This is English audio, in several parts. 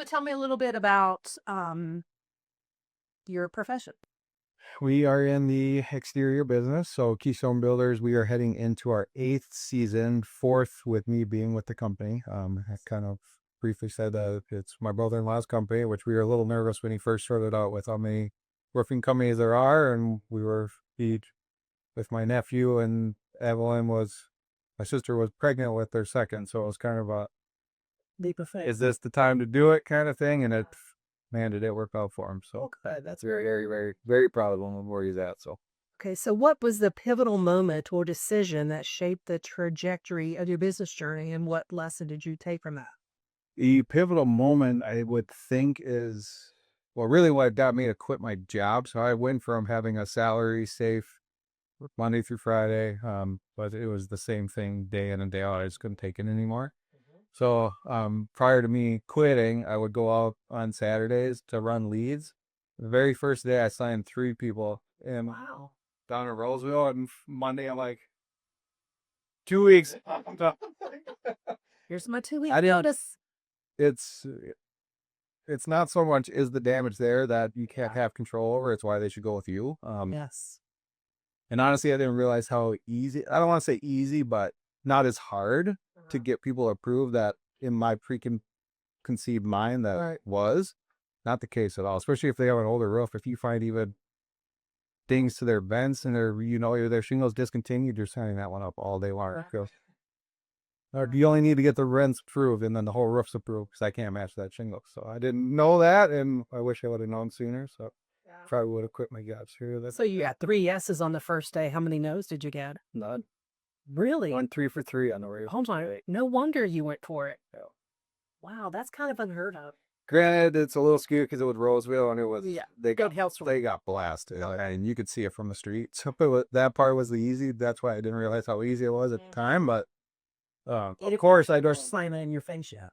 tell me a little bit about your profession. We are in the exterior business. So Keystone Builders, we are heading into our 8th season, 4th with me being with the company. I kind of briefly said that it's my brother-in-law's company, which we were a little nervous when he first started out with how many roofing companies there are. And we were each with my nephew, and my sister was pregnant with their second. So it was kind of a, Leap of faith. is this the time to do it kind of thing? And man, did it work out for him. So Okay, that's very, very, very, very proud of him and where he's at. So okay. So, what was the pivotal moment or decision that shaped the trajectory of your business journey, and what lesson did you take from that? the pivotal moment I would think is, well, really what got me to quit my job. So I went from having a salary safe Monday through Friday, but it was the same thing day in and day out. I just couldn't take it anymore. So prior to me quitting, I would go out on Saturdays to run leads. The very first day I signed 3 people in Wow. down in Roseville, and Monday I'm like, 2 weeks. Here's my 2 week I didn't. notice. It's it's not so much is the damage there that you can't have control over. It's why they should go with you. Yes. And honestly, I didn't realize how easy. I don't want to say easy, but not as hard to get people approved. That in my preconceived mind, that Right. was not the case at all. Especially if they have an older roof. If you find even dings to their vents and their shingles discontinued, you're signing that one up all day long. Right. Or you only need to get the rents approved and then the whole roof's approved because I can't match that shingle. So I didn't know that, and I wish I would have known sooner. So probably would have quit my job sooner. So you got 3 yeses on the first day. How many no's did you get? None. Really? Going 3 for 3 on the roof. Hold on. No wonder you went for it. Wow, that's kind of unheard of. Granted, it's a little skewed because it was Roseville and it was they Good got hailstorm. they got blasted, and you could see it from the street. So that part was the easy. That's why I didn't realize how easy it was at the time. But of course, I don't. Slam it in your face yet.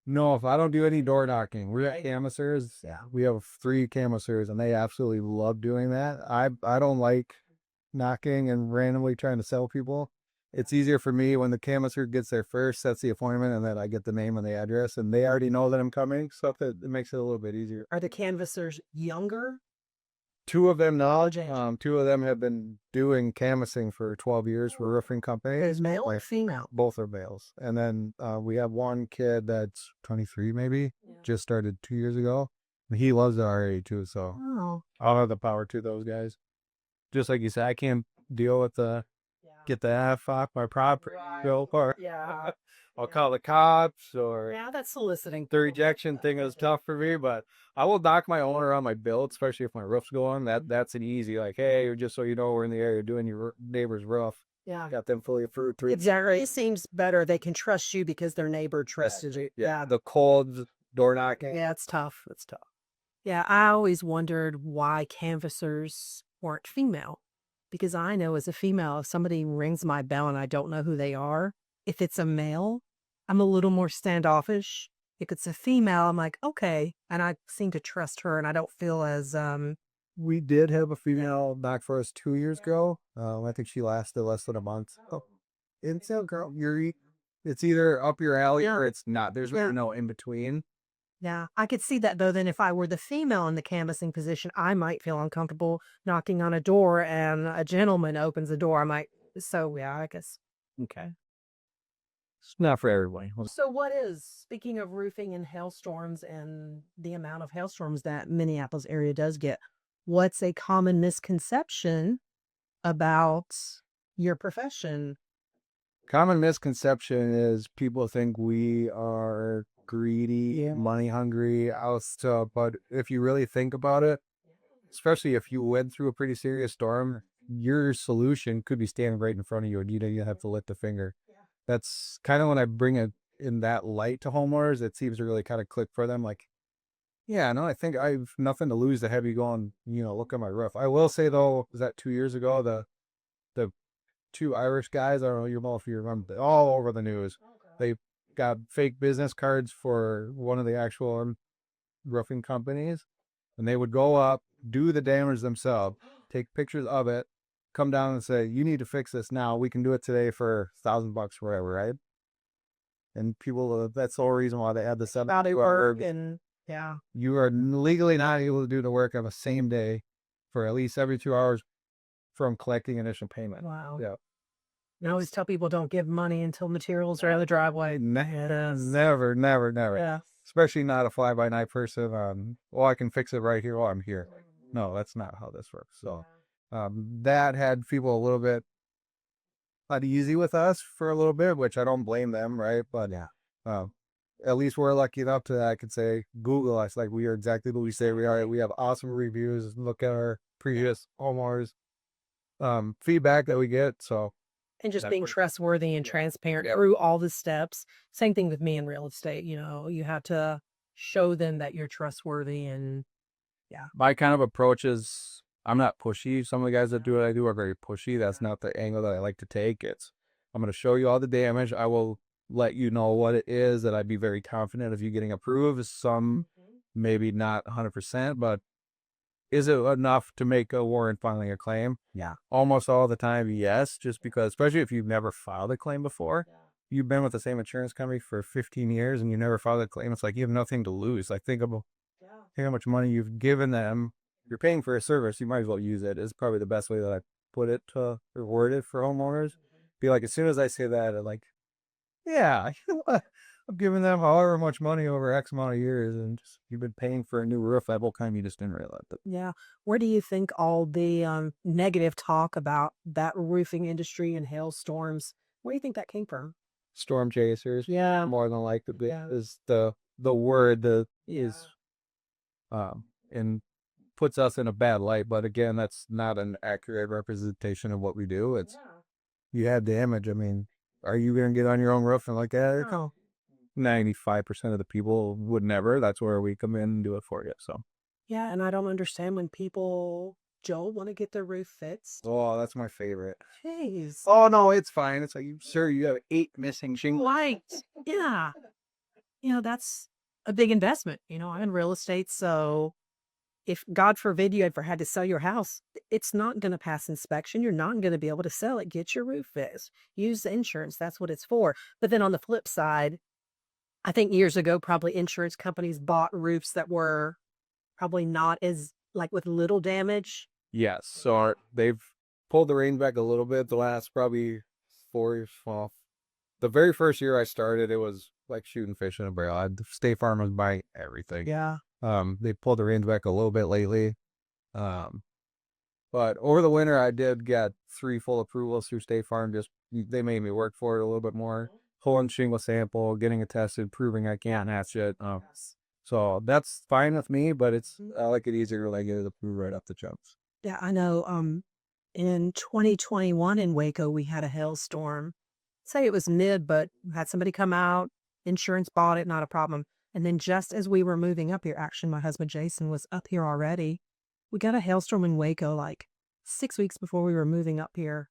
No, if I don't do any door knocking, we're at canvassers. Yeah, we have 3 canvassers, and they absolutely love doing that. I don't like knocking and randomly trying to sell people. It's easier for me when the canvasser gets there first, sets the appointment, and then I get the name and the address, and they already know that I'm coming, so it makes it a little bit easier. Are the canvassers younger? 2 of them knowledge. 2 of them have been doing canvassing for 12 years for roofing companies. Is male or female? Both are males. And then we have one kid that's 23 maybe, just started 2 years ago. And he loves the RA too, so Oh. I'll have the power to those guys. Just like you said, I can't deal with get the F off my property bill, or Yeah. I'll call the cops, or Yeah, that's soliciting. the rejection thing is tough for me, but I will knock my owner on my bill, especially if my roof's going. That's an easy, like, hey, just so you know, we're in the area doing your neighbor's roof. Yeah. Got them fully approved. 3. Exactly. It seems better. They can trust you because their neighbor trusted you. Yeah, the cold door knocking. Yeah, it's tough. It's tough. Yeah, I always wondered why canvassers weren't female. Because I know as a female, if somebody rings my bell and I don't know who they are, if it's a male, I'm a little more standoffish. If it's a female, I'm like, okay. And I seem to trust her and I don't feel as, We did have a female knock for us 2 years ago. I think she lasted less than a month. Oh, it's a girl. It's either up your alley or it's not. There's no in between. yeah, I could see that though. Then if I were the female in the canvassing position, I might feel uncomfortable knocking on a door and a gentleman opens the door. I might, so yeah, I guess. Okay. It's not for everybody. So what is, speaking of roofing and hailstorms and the amount of hailstorms that Minneapolis area does get, what's a common misconception about your profession? Common misconception is people think we are greedy, money hungry, but if you really think about it, especially if you went through a pretty serious storm, your solution could be standing right in front of you and you have to lift a finger. That's kind of when I bring it in that light to homeowners, it seems to really kind of click for them. Like, yeah, no, I think I've nothing to lose to have you go and, look at my roof. I will say though, was that 2 years ago, the 2 Irish guys, I don't know if you remember, all over the news. They got fake business cards for one of the actual roofing companies, and they would go up, do the damage themselves, take pictures of it, come down and say, you need to fix this now. We can do it today for $1,000 forever, right? And people, that's the whole reason why they had the seven. About it work and yeah. You are legally not able to do the work of a same day for at least every 2 hours from collecting initial payment. Wow. Yeah. I always tell people don't give money until materials are in the driveway. Never, never, never. Yeah. Especially not a fly-by-night person. Well, I can fix it right here while I'm here. No, that's not how this works. So that had people a little bit uneasy with us for a little bit, which I don't blame them, right? But at least we're lucky enough to, I could say, Google us like we are exactly what we say we are. We have awesome reviews. Look at our previous homeowners feedback that we get. So And just being trustworthy and transparent through all the steps. Same thing with me in real estate. You have to show them that you're trustworthy and my kind of approach is I'm not pushy. Some of the guys that do what I do are very pushy. That's not the angle that I like to take. It's I'm going to show you all the damage. I will let you know what it is that I'd be very confident of you getting approved. Some maybe not 100%, but is it enough to make a warrant filing a claim? Yeah. Almost all the time, yes, just because, especially if you've never filed a claim before. You've been with the same insurance company for 15 years and you never filed a claim. It's like you have nothing to lose. Like think how much money you've given them. You're paying for a service, you might as well use it, is probably the best way that I put it to reward it for homeowners. Be like, as soon as I say that, I'm like, yeah, you know what? I'm giving them however much money over X amount of years, and just you've been paying for a new roof that whole time you just didn't realize it. Yeah. Where do you think all the negative talk about that roofing industry and hailstorms, where do you think that came from? Storm chasers, Yeah. more than likely Yeah. is the word that is and puts us in a bad light. But again, that's not an accurate representation of what we do. It's you had damage. I mean, are you gonna get on your own roof and like that? No. 95% of the people would never. That's where we come in and do it for you. So Yeah, and I don't understand when people, Joel, want to get their roof fixed. oh, that's my favorite. Jeez. Oh no, it's fine. It's like, sir, you have 8 missing shingles. Right. Yeah. That's a big investment. I'm in real estate, so if God forbid you ever had to sell your house, it's not going to pass inspection. You're not going to be able to sell it. Get your roof fixed. Use the insurance. That's what it's for. But then on the flip side, I think years ago, probably insurance companies bought roofs that were probably not as like with little damage. Yes, so they've pulled the reins back a little bit the last probably 4 years. Well, the very first year I started, it was like shooting fish in a barrel. State Farm was buying everything. Yeah. They pulled the reins back a little bit lately. But over the winter, I did get 3 full approvals through State Farm. Just they made me work for it a little bit more. Pulling shingle sample, getting it tested, proving I can't hatch it. So that's fine with me, but I like it easier when I get it approved right off the jumps. Yeah, I know. In 2021 in Waco, we had a hailstorm. Say it was mid, but we had somebody come out, insurance bought it, not a problem. And then just as we were moving up here, actually, my husband Jason was up here already. We got a hailstorm in Waco like 6 weeks before we were moving up here.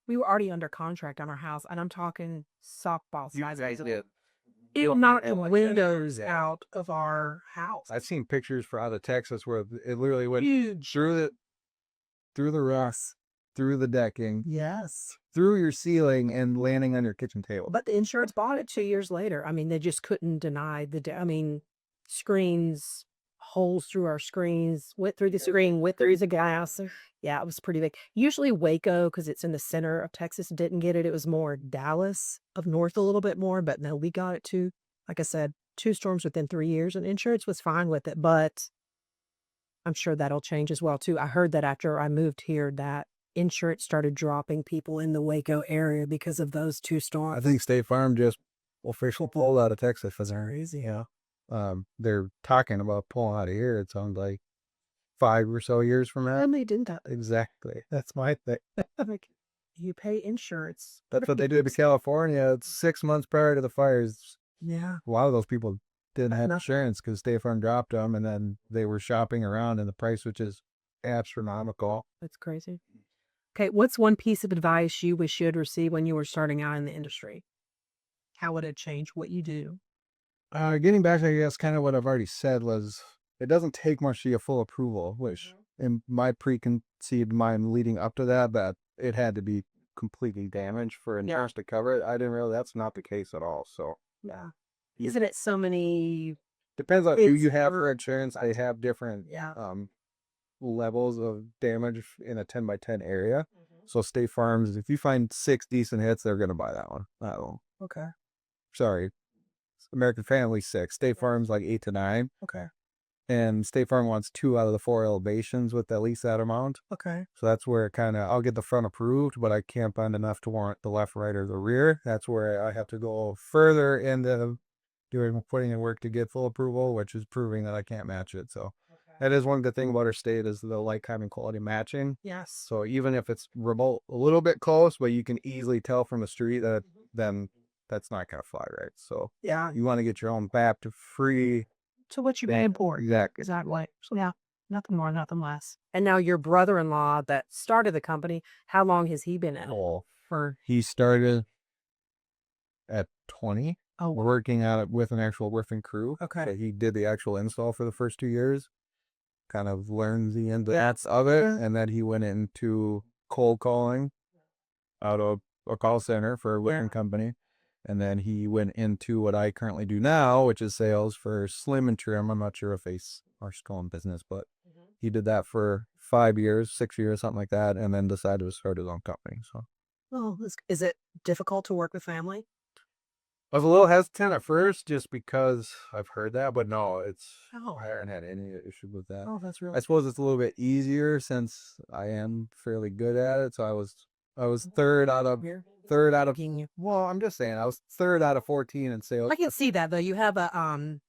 We were already under contract on our house, and I'm talking softball size. It knocked the windows out of our house. I've seen pictures for out of Texas where it literally went Huge. through the roof, through the decking, Yes. through your ceiling, and landing on your kitchen table. But the insurance bought it 2 years later. I mean, they just couldn't deny screens, holes through our screens, went through the screen, went through the glass. Yeah, it was pretty big. Usually Waco, because it's in the center of Texas, didn't get it. It was more Dallas up north a little bit more, but no, we got it too. Like I said, 2 storms within 3 years, and insurance was fine with it, but I'm sure that'll change as well too. I heard that after I moved here that insurance started dropping people in the Waco area because of those 2 storms. I think State Farm just officially pulled out of Texas for some reason. Yeah. They're talking about pulling out of here. It sounds like 5 or so years from now. And they didn't that. Exactly. That's my thing. Like, you pay insurance. That's what they did in California. It's 6 months prior to the fires. Yeah. A lot of those people didn't have insurance because State Farm dropped them, and then they were shopping around, and the price was just astronomical. That's crazy. Okay, what's one piece of advice you wish you had received when you were starting out in the industry? How would it change what you do? Getting back to, I guess, kind of what I've already said was, it doesn't take much to get full approval, which in my preconceived mind leading up to that it had to be completely damaged for insurance to cover it. I didn't realize that's not the case at all. So Yeah. Isn't it so many? Depends on who It's you have for insurance. They have different yeah. levels of damage in a 10 by 10 area. So State Farms, if you find 6 decent hits, they're going to buy that one. That one. Okay. Sorry. American Family 6. State Farm's like 8 to 9. Okay. And State Farm wants 2 out of the 4 elevations with at least that amount. Okay. So that's where I'll get the front approved, but I can't find enough to warrant the left, right, or the rear. That's where I have to go further into putting in work to get full approval, which is proving that I can't match it. So that is one good thing about our state is the like, time, and quality matching. Yes. So even if it's remote, a little bit close, but you can easily tell from the street that then that's not going to fly right. So Yeah. you want to get your own BAP to free. To what you paid for. Exactly. Exactly. So yeah, nothing more, nothing less. And now your brother-in-law that started the company, how long has he been at it? Oh, For he started at 20. oh, We're working on it with an actual roofing crew. okay. So he did the actual install for the first 2 years, kind of learned the ins and outs of it. And then he went into cold calling out of a call center for a roofing company. And then he went into what I currently do now, which is sales for Slim and Trim. I'm not sure if they are still in business, but he did that for 5 years, 6 years, something like that, and then decided to start his own company. So Well, is it difficult to work with family? I was a little hesitant at first just because I've heard that, but no, Oh. I haven't had any issue with that. Oh, that's I really suppose it's a little bit easier since I am fairly good at it. So I was third out of well, I'm just saying I was third out of 14 in sales. I can see that though. You have a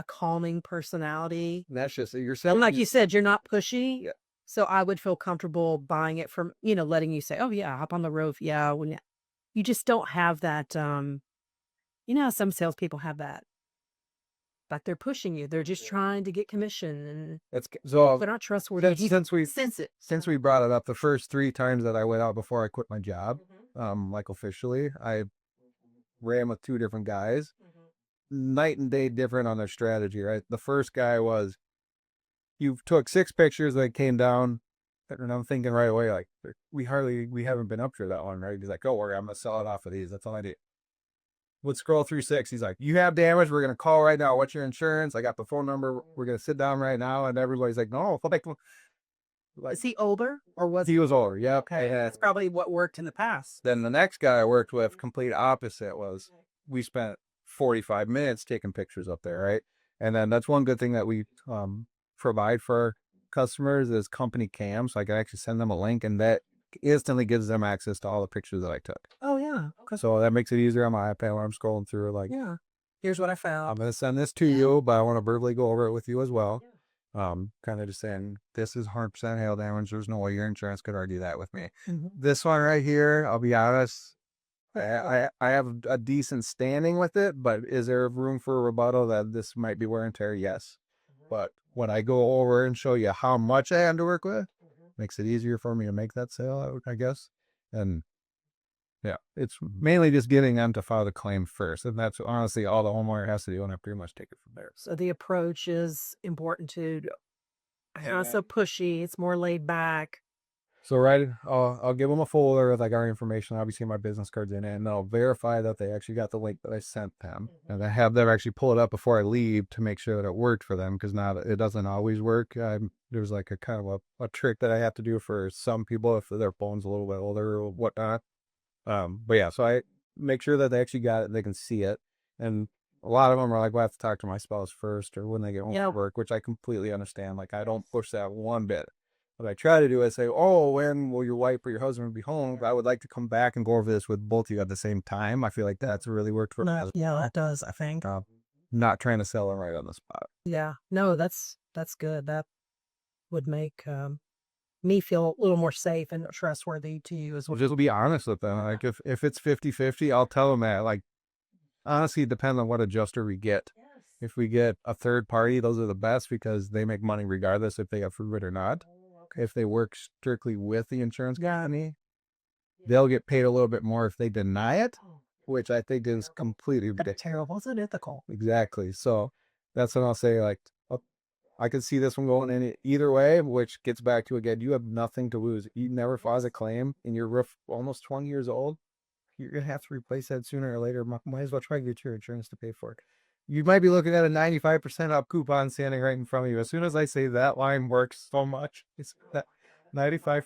calming personality. And that's just And yourself. like you said, you're not pushy. Yeah. So I would feel comfortable buying it from, letting you say, "Oh yeah, hop on the roof." Yeah, when you just don't have that how some salespeople have that. Like they're pushing you. They're just trying to get commission and It's so they're not trustworthy. You since we sense it. since we brought it up, the first 3 times that I went out before I quit my job, like officially, I ran with 2 different guys, night and day different on their strategy. Right, the first guy was you took 6 pictures that came down, and I'm thinking right away like we haven't been up here that long, right? He's like, "Don't worry, I'm gonna sell it off of these. That's all I do." Would scroll through 6. He's like, "You have damage. We're gonna call right now. What's your insurance? I got the phone number. We're gonna sit down right now." And everybody's like, "No, like Is he older or was he was older." Yep. okay? That's probably what worked in the past. Then the next guy I worked with, complete opposite, was we spent 45 minutes taking pictures up there, right? And then that's one good thing that we provide for our customers is company cam, so I can actually send them a link, and that instantly gives them access to all the pictures that I took. Oh yeah. Okay. So that makes it easier on my iPad when I'm scrolling through. Like, Yeah. Here's what I I'm found. gonna send this to you, but I want to verbally go over it with you as well. Kind of just saying this is 100% hail damage. There's no way your insurance could argue that with me. This one right here, I'll be honest, I have a decent standing with it, but is there room for a rebuttal that this might be wear and tear? Yes. But when I go over and show you how much I had to work with, makes it easier for me to make that sale, I guess. And yeah, it's mainly just getting them to file the claim first. And that's honestly all the homeowner has to do, and I pretty much take it from there. So the approach is important too. It's not so pushy. It's more laid back. So I'll give them a folder with like our information, obviously my business cards in it, and I'll verify that they actually got the link that I sent them, and I have them actually pull it up before I leave to make sure that it worked for them, because now it doesn't always work. There's like a kind of a trick that I have to do for some people if their phone's a little bit older or whatnot. But yeah, so I make sure that they actually got it, they can see it, and a lot of them are like, well, I have to talk to my spouse first or when they get home from work, which I completely understand. Like, I don't push that one bit. What I try to do is say, "Oh, when will your wife or your husband be home? I would like to come back and go over this with both of you at the same time." I feel like that's really worked for me. Yeah, that does, I think. Not trying to sell them right on the spot. Yeah. No, that's good. That would make me feel a little more safe and trustworthy to you as well. Just be honest with them. Like, if it's 50-50, I'll tell them that. Like, honestly, it depends on what adjuster we get. If we get a third party, those are the best because they make money regardless if they approve it or not. If they work strictly with the insurance company, they'll get paid a little bit more if they deny it, which I think is completely terrible. It's unethical. Exactly. So that's when I'll say, like, oh, I can see this one going in either way, which gets back to, again, you have nothing to lose. You never filed a claim and your roof almost 20 years old. you're going to have to replace that sooner or later. Might as well try to get your insurance to pay for it. You might be looking at a 95% off coupon standing right in front of you. As soon as I say that line works so much, it's that 95%.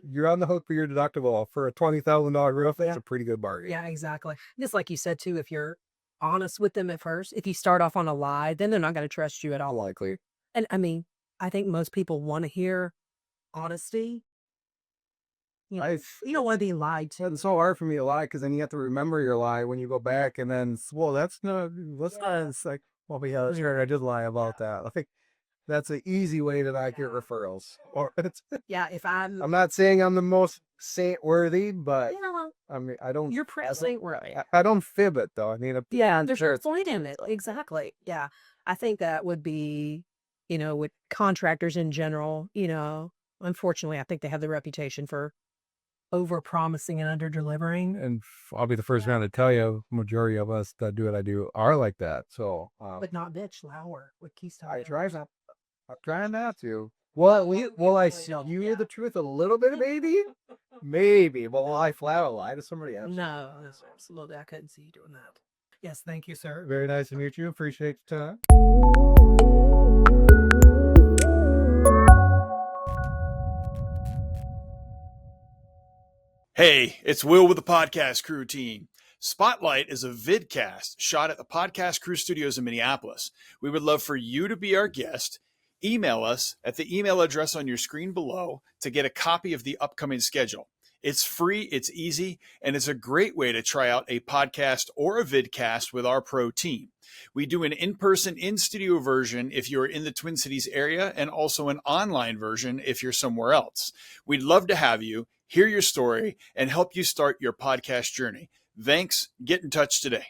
You're on the hook for your deductible for a $20,000 roof. That's a pretty good bargain. Yeah, exactly. Just like you said, too, if you're honest with them at first, if you start off on a lie, then they're not going to trust you at all. Likely. And I mean, I think most people want to hear honesty. You don't want to be lied to. It's so hard for me to lie because then you have to remember your lie when you go back, and then, well, that's not, it's like, well, yeah, sure, I did lie about that. I think that's an easy way to not get referrals. Or Yeah, if I'm not saying I'm the most saint worthy, but I mean, I don't. You're present, right? I don't fib it though. I mean, There's a point in it. Exactly. Yeah, I think that would be, with contractors in general. Unfortunately, I think they have the reputation for over promising and under delivering. And I'll be the first man to tell you, majority of us that do what I do are like that. So, but not Mitch Lauer with Keystone. I'm trying not to. Will I tell you the truth a little bit, maybe? Maybe. Will I flat out lie to somebody else? No, absolutely. I couldn't see you doing that. Yes, thank you, sir. Very nice to meet you. Appreciate the time. Hey, it's Will with the Podcast Crew team. Spotlight is a vidcast shot at the Podcast Crew studios in Minneapolis. We would love for you to be our guest. Email us at the email address on your screen below to get a copy of the upcoming schedule. It's free, it's easy, and it's a great way to try out a podcast or a vidcast with our pro team. We do an in-person, in-studio version if you're in the Twin Cities area, and also an online version if you're somewhere else. We'd love to have you, hear your story, and help you start your podcast journey. Thanks. Get in touch today.